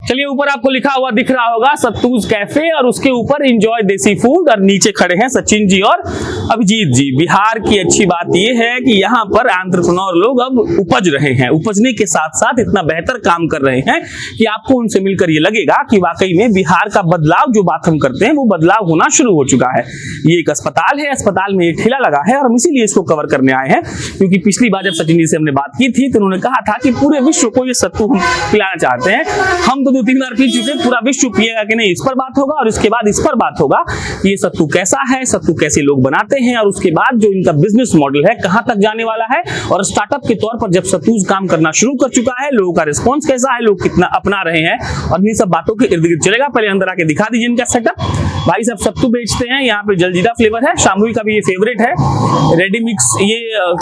चलिए, ऊपर आपको लिखा हुआ दिख रहा होगा सत्तूज कैफे और उसके ऊपर एंजॉय देसी फूड, और नीचे खड़े हैं सचिन जी और अभिजीत जी। बिहार की अच्छी बात यह है कि यहाँ पर एंटरप्रेन्योर लोग अब उपज रहे हैं, उपजने के साथ साथ इतना बेहतर काम कर रहे हैं कि आपको उनसे मिलकर ये लगेगा कि वाकई में बिहार का बदलाव जो बात हम करते हैं वो बदलाव होना शुरू हो चुका है। ये एक अस्पताल है, अस्पताल में एक ठेला लगा है और हम इसीलिए इसको कवर करने आए हैं, क्योंकि पिछली बार जब सचिन जी से हमने बात की थी तो उन्होंने कहा था कि पूरे विश्व को ये सत्तू हम पिलाना चाहते हैं। हम तो 2-3 बार पी चुके, पूरा विश्व पिएगा कि नहीं इस पर बात होगा, और इसके बाद इस पर बात होगा ये सत्तू कैसा है, सत्तू कैसे लोग बनाते हैं, और उसके बाद जो इनका बिजनेस मॉडल है कहां तक जाने वाला है, और स्टार्टअप के तौर पर जब सत्तूज काम करना शुरू कर चुका है लोगों का रिस्पॉन्स कैसा है, लोग कितना अपना रहे हैं, और इन सब बातों के इर्द गिर्द चलेगा। पहले अंदर आके दिखा दीजिए इनका सेटअप। भाई साहब सत्तू बेचते हैं, यहाँ पे जलजीरा फ्लेवर है, शामुई का भी ये फेवरेट है, रेडी मिक्स ये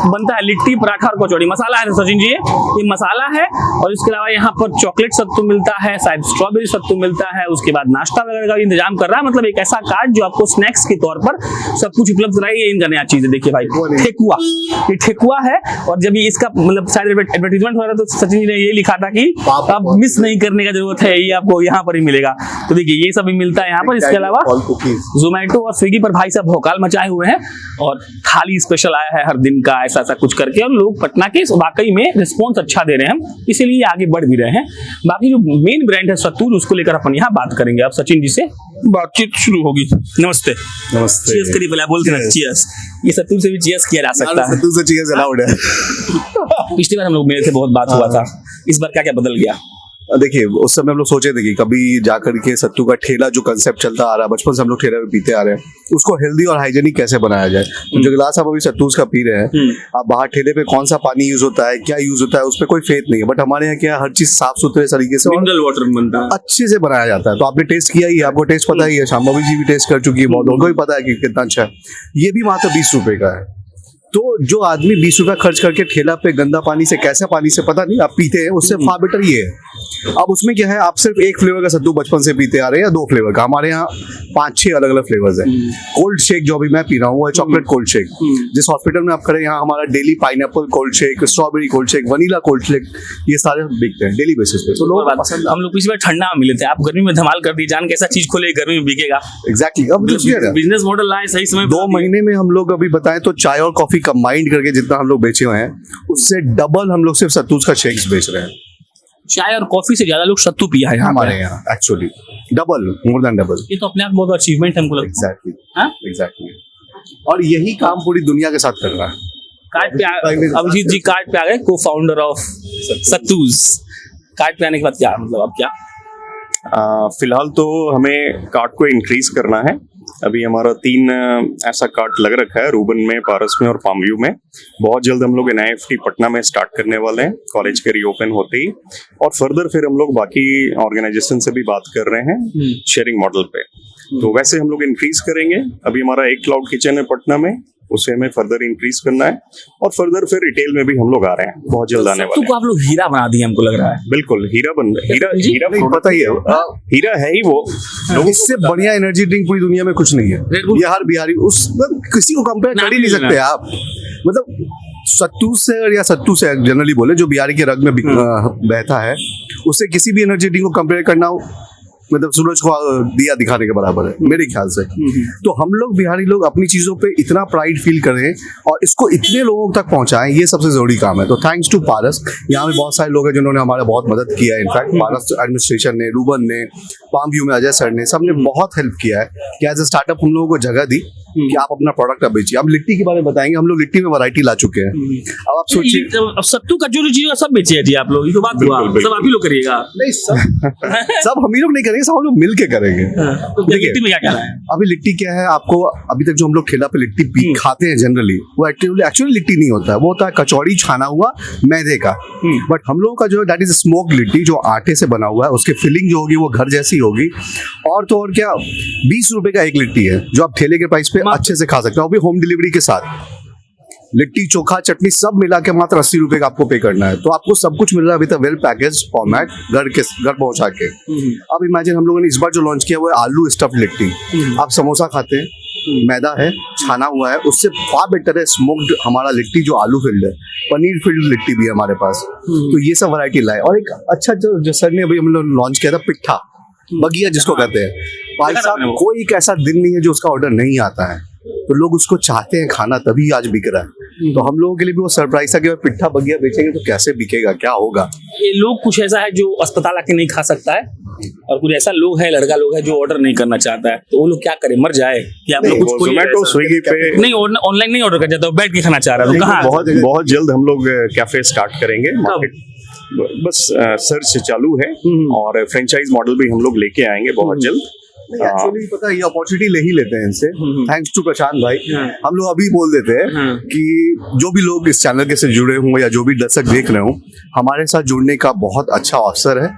बनता है, लिट्टी पराठा और कचौड़ी। मसाला है सचिन जी, ये मसाला है, और इसके अलावा यहाँ पर चॉकलेट सत्तू मिलता है, शायद स्ट्रॉबेरी सत्तू मिलता है, उसके बाद नाश्ता वगैरह का इंतजाम कर रहा है। मतलब एक ऐसा कार्ड जो आपको स्नैक्स के तौर पर सब कुछ उपलब्ध कराए। ये इनका नया चीज है, देखिए भाई ठेकुआ, ये ठेकुआ है, और जब ये इसका मतलब शायद एडवर्टीजमेंट हो रहा था तो सचिन जी ने ये लिखा था कि आप मिस नहीं करने का जरूरत है, ये आपको यहाँ पर ही मिलेगा। तो देखिए ये सब भी मिलता है यहाँ पर। इसके अलावा जोमेटो और स्विगी पर भाई साहब भौकाल मचाए हुए हैं, और थाली स्पेशल आया है हर दिन का, ऐसा ऐसा कुछ करके, और लोग पटना के वाकई में रिस्पॉन्स अच्छा दे रहे हैं, हम इसीलिए आगे बढ़ भी रहे हैं। बाकी जो मेन ब्रांड है सत्तू, उसको लेकर अपन यहाँ बात करेंगे। अब सचिन जी से बातचीत शुरू होगी। नमस्ते। नमस्ते। चीयर्स करिए पहले, बोलते हैं चीयर्स। ये सत्तू से भी चीयर्स किया जा सकता है, सत्तू से चीयर्स अलाउड है। पिछली बार हम लोग मिले थे, बहुत बात हुआ था, इस बार क्या क्या बदल गया? देखिए उस समय हम लोग सोचे थे कि कभी जाकर के सत्तू का ठेला जो कंसेप्ट चलता आ रहा है, बचपन से हम लोग ठेला में पीते आ रहे हैं, उसको हेल्दी और हाइजेनिक कैसे बनाया जाए। तो जो गिलास आप अभी सत्तू का पी रहे हैं, आप बाहर ठेले पे कौन सा पानी यूज होता है, क्या यूज होता है, उस पर कोई फेथ नहीं है, बट हमारे यहाँ क्या हर चीज साफ सुथरे तरीके से मिनरल वाटर बनता है, अच्छे से बनाया जाता है। तो आपने टेस्ट किया ही, आपको टेस्ट पता ही है, शाम्भवी जी भी टेस्ट कर चुकी है, बहुत उनको भी पता है कि कितना अच्छा है। ये भी मात्र 20 रुपए का है। तो जो आदमी 20 रुपया खर्च करके ठेला पे गंदा पानी से, कैसा पानी से पता नहीं, आप पीते हैं, उससे फार बेटर ये है। अब उसमें क्या है, आप सिर्फ एक फ्लेवर का सत्तू बचपन से पीते आ रहे हैं या 2 फ्लेवर का। हमारे यहाँ 5-6 अलग अलग फ्लेवर्स हैं। कोल्ड शेक जो अभी मैं पी रहा हूँ वो है चॉकलेट कोल्ड शेक। जिस हॉस्पिटल में आप करें, यहाँ हमारा daily pineapple cold shake, strawberry cold shake, vanilla cold shake, ये सारे बिकते हैं डेली बेसिस पे। तो लोग पसंद। हम लोग पिछली बार ठंडा में मिले थे, आप गर्मी में धमाल कर दी, जान कैसा चीज खोले गर्मी में बिकेगा। एग्जैक्टली। अब बिजनेस मॉडल लाए सही समय। 2 महीने में हम लोग अभी बताएं तो चाय और कॉफी कंबाइंड करके जितना हम लोग बेचे हुए हैं, उससे डबल हम लोग सिर्फ सत्तू का शेक्स बेच रहे हैं। चाय और कॉफी से ज्यादा लोग सत्तू पिया है हमारे यहाँ, actually double, more than double. ये तो अपने आप बहुत अचीवमेंट है हमको लगता है। एग्जैक्टली। और यही काम पूरी दुनिया के साथ कर रहा है। कार्ड पे अभिजीत जी कार्ड पे आ गए, को फाउंडर ऑफ सत्तूज। कार्ड पे आने के बाद क्या मतलब, अब क्या? फिलहाल तो हमें कार्ड को इंक्रीज करना है। अभी हमारा 3 ऐसा कार्ड लग रखा है, रूबन में, पारस में और पामव्यू में। बहुत जल्द हम लोग NIFT पटना में स्टार्ट करने वाले हैं, कॉलेज के रीओपन होते ही। और फर्दर फिर हम लोग बाकी ऑर्गेनाइजेशन से भी बात कर रहे हैं शेयरिंग मॉडल पे। तो वैसे हम लोग इंक्रीज करेंगे। अभी हमारा एक क्लाउड किचन है पटना में, उसे हमें फर्दर इंक्रीज करना है, और फर्दर फिर रिटेल में भी हम लोग आ रहे हैं, बहुत जल्द आने वाले हैं। तो आप लोग हीरा बना दिए हमको लग रहा है। बिल्कुल हीरा बन रहा है। हीरा पता ही है, हीरा है ही वो। इससे बढ़िया एनर्जी ड्रिंक पूरी दुनिया में कुछ नहीं है। ये हर बिहारी उस किसी को कंपेयर कर ही नहीं सकते आप। मतलब सत्तू से या सत्तू से जनरली बोले, जो बिहारी के रग में बहता है, उससे किसी भी एनर्जी ड्रिंक को कंपेयर करना मतलब सूरज को दिया दिखाने के बराबर है मेरे ख्याल से। तो हम लोग बिहारी लोग अपनी चीजों पे इतना प्राइड फील करें और इसको इतने लोगों तक पहुंचाएं, ये सबसे जरूरी काम है। तो थैंक्स टू पारस। यहाँ पे बहुत सारे लोग हैं जिन्होंने हमारा बहुत मदद किया है। इनफैक्ट पारस एडमिनिस्ट्रेशन ने, रूबन ने, पामव्यू में अजय सर ने, सबने बहुत हेल्प किया है कि एज ए स्टार्टअप हम लोगों को जगह दी कि आप अपना प्रोडक्ट अब बेचिए। हम लिट्टी के बारे में बताएंगे, हम लोग लिट्टी में वैरायटी ला चुके हैं। अब आप सोचिए, अब सत्तू का जो चीज सब बेचिए जी आप लोग, ये तो बात हुआ, सब आप ही लोग करिएगा। नहीं सब हम ही लोग नहीं करेंगे, सब हम लोग मिल के करेंगे। तो लिट्टी में क्या क्या है? अभी लिट्टी क्या है, आपको अभी तक जो हम लोग ठेला पे लिट्टी खाते हैं जनरली, वो एक्चुअली लिट्टी नहीं होता है, वो होता है कचौड़ी छाना हुआ मैदे का। बट हम लोगों का जो है दैट इज स्मोक लिट्टी, जो आटे से बना हुआ है, उसकी फिलिंग जो होगी वो घर जैसी होगी। और तो और क्या, 20 रुपए का एक लिट्टी है जो आप ठेले के प्राइस पे अच्छे से खा सकते हो, अभी होम डिलीवरी के साथ। लिट्टी, चोखा, चटनी सब मिला के मात्र 80 रुपए का आपको पे करना है। तो आपको सब कुछ मिल रहा है with a well package format, घर पहुंचा के। अब इमेजिन हम लोगों ने इस बार जो लॉन्च किया वो है आलू स्टफ्ड लिट्टी। आप समोसा खाते हैं, मैदा है, छाना हुआ है, उससे फार बेटर है स्मोक्ड हमारा लिट्टी जो आलू फिल्ड है, पनीर फिल्ड लिट्टी भी है हमारे पास। तो ये सब वैरायटी लाए। और एक अच्छा जो सर ने अभी हम लोग लॉन्च किया था पिट्ठा बगिया जिसको कहते हैं, भाई साहब कोई एक ऐसा दिन नहीं है जो उसका ऑर्डर नहीं आता है, तो लोग उसको चाहते हैं खाना, तभी आज बिक रहा है। तो हम लोगों के लिए भी वो सरप्राइज था कि पिट्ठा बगिया बेचेंगे तो कैसे बिकेगा, क्या होगा। ये लोग कुछ ऐसा है जो अस्पताल आके नहीं खा सकता है, और कुछ ऐसा लोग है, लड़का लोग है जो ऑर्डर नहीं करना चाहता है, तो वो लोग क्या करे, मर जाए कि आप लोग कुछ जोमेटो स्विगी पे नहीं ऑनलाइन नहीं ऑर्डर कर जाता, बैठ के खाना चाह रहा है, तो कहाँ बहुत जल्द हम लोग कैफे स्टार्ट करेंगे। मार्केट बस सर्च चालू है और फ्रेंचाइज मॉडल भी हम लोग लेके आएंगे बहुत जल्द। एक्चुअली पता है ये अपॉर्चुनिटी ले ही लेते हैं इनसे, थैंक्स टू प्रशांत भाई। हम लोग अभी बोल देते हैं कि जो भी लोग इस चैनल के से जुड़े हों या जो भी दर्शक देख रहे हों, हमारे साथ जुड़ने का बहुत अच्छा अवसर है।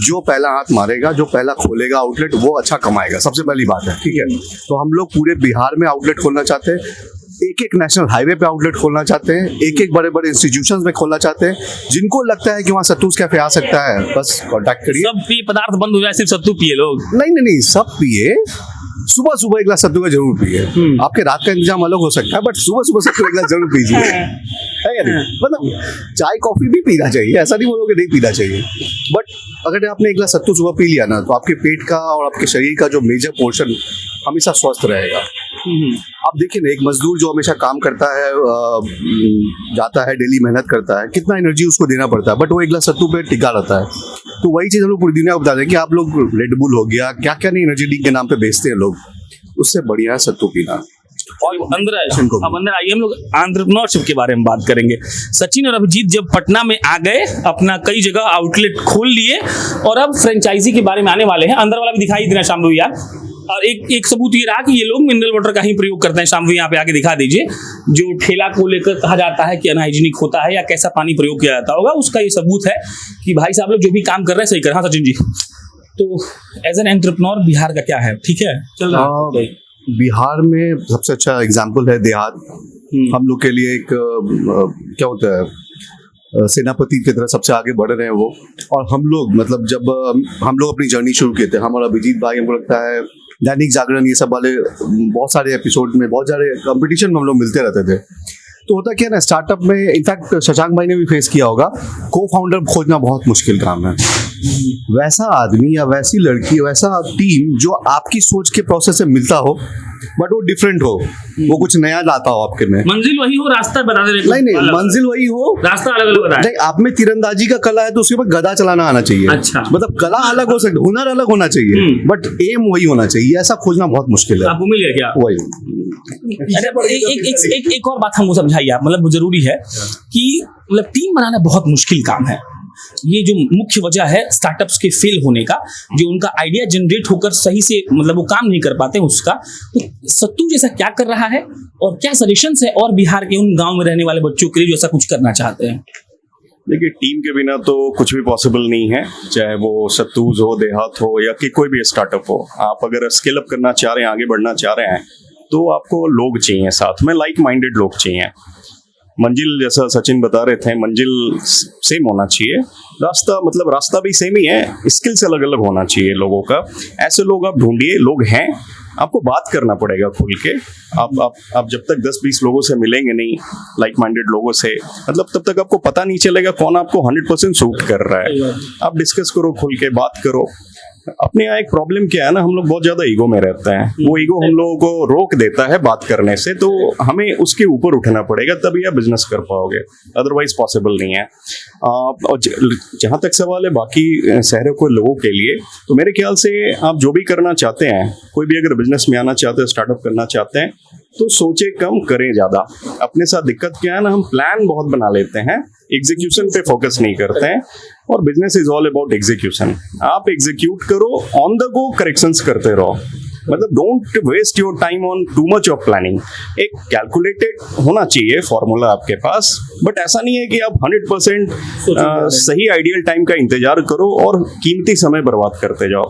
जो पहला हाथ मारेगा, जो पहला खोलेगा आउटलेट, वो अच्छा कमाएगा, सबसे पहली बात है, ठीक है। तो हम लोग पूरे बिहार में आउटलेट खोलना चाहते हैं, एक नेशनल हाईवे पे आउटलेट खोलना चाहते हैं, एक बड़े बड़े इंस्टीट्यूशंस में खोलना चाहते हैं। जिनको लगता है कि वहाँ सत्तूज कैफे आ सकता है, बस कांटेक्ट करिए। सब पेय पदार्थ बंद हो जाए, सिर्फ सत्तू पिए लोग। नहीं, सब पिए। सुबह सुबह एक गिलास सत्तू का जरूर पिए। आपके रात का इंतजाम अलग हो सकता है, बट सुबह सुबह सत्तू एक गिलास जरूर पीजिए, है या नहीं? मतलब चाय कॉफी भी पीना चाहिए, ऐसा नहीं बोलोगे नहीं पीना चाहिए, बट अगर आपने एक गिलास सत्तू सुबह पी लिया ना, तो आपके पेट का और आपके शरीर का जो मेजर पोर्शन हमेशा स्वस्थ रहेगा। आप देखिए ना, एक मजदूर जो हमेशा काम करता है, जाता है, डेली मेहनत करता है, कितना एनर्जी उसको देना पड़ता है, बट वो एक गिलास सत्तू पे टिका रहता है। तो वही चीज हम लोग पूरी दुनिया को बता दें कि आप लोग रेड बुल हो गया, क्या क्या नहीं एनर्जी ड्रिंक के नाम पे बेचते हैं लोग, उससे बढ़िया है सत्तू पीना। और अंदर आइए, हम लोग एंटरप्रेन्योरशिप के बारे में बात करेंगे। सचिन और अभिजीत जब पटना में आ गए, अपना कई जगह आउटलेट खोल लिए और अब फ्रेंचाइजी के बारे में आने वाले हैं। अंदर वाला भी दिखाई देना शाम भैया। और एक सबूत ये रहा कि ये लोग मिनरल वाटर का ही प्रयोग करते हैं। शाम भैया यहाँ पे आके दिखा दीजिए, जो ठेला को लेकर कहा जाता है कि अनहाइजीनिक होता है या कैसा पानी प्रयोग किया जाता होगा, उसका ये सबूत है कि भाई साहब लोग जो भी काम कर रहे हैं सही कर। हाँ सचिन जी, तो एज एन एंटरप्रेन्योर बिहार का क्या है, ठीक है चल रहा है? बिहार में सबसे अच्छा एग्जाम्पल है देहात। हम लोग के लिए एक क्या होता है, सेनापति की तरह सबसे आगे बढ़ रहे हैं वो। और हम लोग मतलब जब हम लोग अपनी जर्नी शुरू किए थे, हमारा अभिजीत भाई, हमको लगता है दैनिक जागरण ये सब वाले बहुत सारे एपिसोड में, बहुत सारे कंपटीशन में हम लोग मिलते रहते थे। तो होता क्या ना, स्टार्टअप में इनफैक्ट शशांक भाई ने भी फेस किया होगा, को फाउंडर खोजना बहुत मुश्किल काम है। वैसा आदमी या वैसी लड़की, वैसा टीम जो आपकी सोच के प्रोसेस से मिलता हो, बट वो डिफरेंट हो, वो कुछ नया लाता हो आपके में। मंजिल वही हो, रास्ता बता दे। नहीं, मंजिल वही हो, रास्ता अलग अलग बताए। आप में तीरंदाजी का कला है तो उसके बाद गदा चलाना आना चाहिए। अच्छा, मतलब कला अलग हो सकती, हुनर अलग होना चाहिए, बट एम वही होना चाहिए। ऐसा खोजना बहुत मुश्किल है। आपको मिल गया क्या? वही एक और बात हमको समझाइए आप, मतलब जरूरी है कि मतलब टीम बनाना बहुत मुश्किल काम है। ये जो मुख्य वजह है स्टार्टअप्स के फेल होने का, जो उनका आइडिया जनरेट होकर सही से मतलब वो काम नहीं कर पाते उसका, तो सत्तू जैसा क्या कर रहा है और क्या सजेशंस है और बिहार के उन गांव में रहने वाले बच्चों के लिए जो ऐसा कुछ करना चाहते हैं? देखिए, टीम के बिना तो कुछ भी पॉसिबल नहीं है, चाहे वो सत्तूज हो, देहात हो या कि कोई भी स्टार्टअप हो। आप अगर स्केल अप करना चाह रहे हैं, आगे बढ़ना चाह रहे हैं, तो आपको लोग चाहिए साथ में, लाइक माइंडेड लोग चाहिए। मंजिल जैसा सचिन बता रहे थे, मंजिल सेम होना चाहिए, रास्ता मतलब रास्ता भी सेम ही है, स्किल्स अलग अलग होना चाहिए लोगों का। ऐसे लोग आप ढूंढिए, लोग हैं, आपको बात करना पड़ेगा खुल के। आप जब तक 10-20 लोगों से मिलेंगे नहीं, लाइक माइंडेड लोगों से, मतलब तब तक आपको पता नहीं चलेगा कौन आपको 100% सूट कर रहा है। आप डिस्कस करो, खुल के बात करो। अपने यहाँ एक प्रॉब्लम क्या है ना, हम लोग बहुत ज्यादा ईगो में रहते हैं। वो ईगो हम लोगों को रोक देता है बात करने से, तो हमें उसके ऊपर उठना पड़ेगा, तभी आप बिजनेस कर पाओगे, अदरवाइज पॉसिबल नहीं है। और जहाँ तक सवाल है बाकी शहरों के लोगों के लिए, तो मेरे ख्याल से आप जो भी करना चाहते हैं, कोई भी अगर बिजनेस में आना चाहते हैं, स्टार्टअप करना चाहते हैं, तो सोचे कम, करें ज्यादा। अपने साथ दिक्कत क्या है ना, हम प्लान बहुत बना लेते हैं, एग्जीक्यूशन पे फोकस नहीं करते हैं। और business is all about execution. आप एग्जीक्यूट करो, ऑन द गो करेक्शंस करते रहो। मतलब don't waste your time on too much of planning. एक कैलकुलेटेड होना चाहिए फॉर्मूला आपके पास, बट ऐसा नहीं है कि आप 100% सही आइडियल टाइम का इंतजार करो और कीमती समय बर्बाद करते जाओ।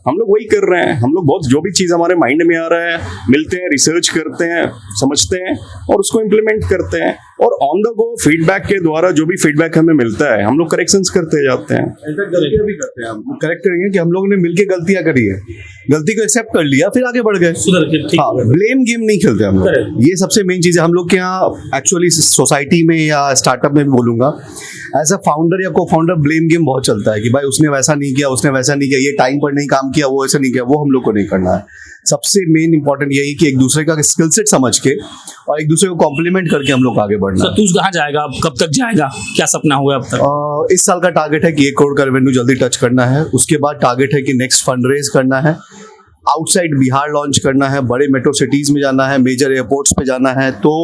हम लोग वही कर रहे हैं। हम लोग बहुत जो भी चीज हमारे माइंड में आ रहा है, मिलते हैं, रिसर्च करते हैं, समझते हैं और उसको इम्प्लीमेंट करते हैं। और ऑन द गो फीडबैक के द्वारा जो भी फीडबैक हमें मिलता है, हम लोग करेक्शंस करते जाते हैं। गलतियां भी करते हैं हम, करेक्ट करेंगे कि हम लोगों ने मिलके गलतियां करी है। गलती को एक्सेप्ट कर लिया, फिर आगे बढ़ गए। सुधर के ठीक हाँ, हो गए। ब्लेम गेम नहीं खेलते हम लोग। Correct. ये सबसे मेन चीज है हम लोग के यहाँ एक्चुअली सोसाइटी में या स्टार्टअप में भी बोलूंगा, एज अ फाउंडर या को फाउंडर ब्लेम गेम बहुत चलता है कि भाई उसने वैसा नहीं किया, उसने वैसा नहीं किया, ये टाइम पर नहीं काम किया, वो ऐसा नहीं किया। वो हम लोग को नहीं करना है। सबसे मेन इंपॉर्टेंट यही कि एक दूसरे का स्किल सेट समझ के और एक दूसरे को कॉम्प्लीमेंट करके हम लोग आगे बढ़ना है। सत्तूज कहाँ जाएगा अब, कब तक जाएगा, क्या सपना हुआ अब तक? इस साल का टारगेट है कि 1 करोड़ का रेवेन्यू जल्दी टच करना है। उसके बाद टारगेट है कि नेक्स्ट फंड रेज करना है, आउटसाइड बिहार लॉन्च करना है, बड़े मेट्रो सिटीज में जाना है, मेजर एयरपोर्ट्स पे जाना है। तो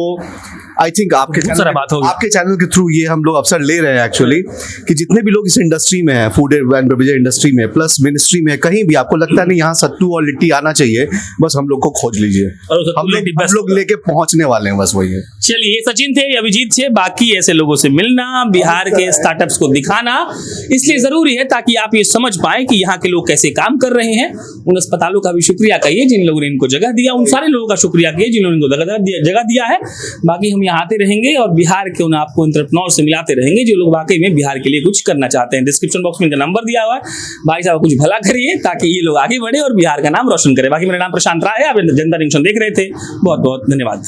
आई थिंक आपके बहुत सारा बात होगी। आपके चैनल के थ्रू ये हम लोग अवसर ले रहे हैं एक्चुअली, कि जितने भी लोग इस इंडस्ट्री में हैं, फूड एंड बेवरेज इंडस्ट्री में प्लस मिनिस्ट्री में, कहीं भी आपको लगता नहीं यहाँ सत्तू और लिट्टी आना चाहिए, बस हम लोग को खोज लीजिए। और वो सत्तू लिट्टी हम best लोग लेके पहुंचने वाले हैं, बस वही है। चलिए, सचिन थे, अभिजीत थे, बाकी ऐसे लोगों से मिलना, बिहार के स्टार्टअप्स को दिखाना इसलिए जरूरी है ताकि आप ये समझ पाए कि यहाँ के लोग कैसे काम कर रहे हैं। उन अस्पतालों का भी शुक्रिया कहिए जिन लोगों ने इनको जगह दिया, उन सारे लोगों का शुक्रिया कहिए जिन्होंने इनको जगह दिया है। बाकी हम यहाँ आते रहेंगे और बिहार के उन आपको एंटरप्रेन्योर से मिलाते रहेंगे जो लोग वाकई में बिहार के लिए कुछ करना चाहते हैं। डिस्क्रिप्शन बॉक्स में इनका नंबर दिया हुआ है, भाई साहब कुछ भला करिए ताकि ये लोग आगे बढ़े और बिहार का नाम रोशन करें। बाकी मेरा नाम प्रशांत राय है, आप जनता जंक्शन देख रहे थे। बहुत बहुत धन्यवाद।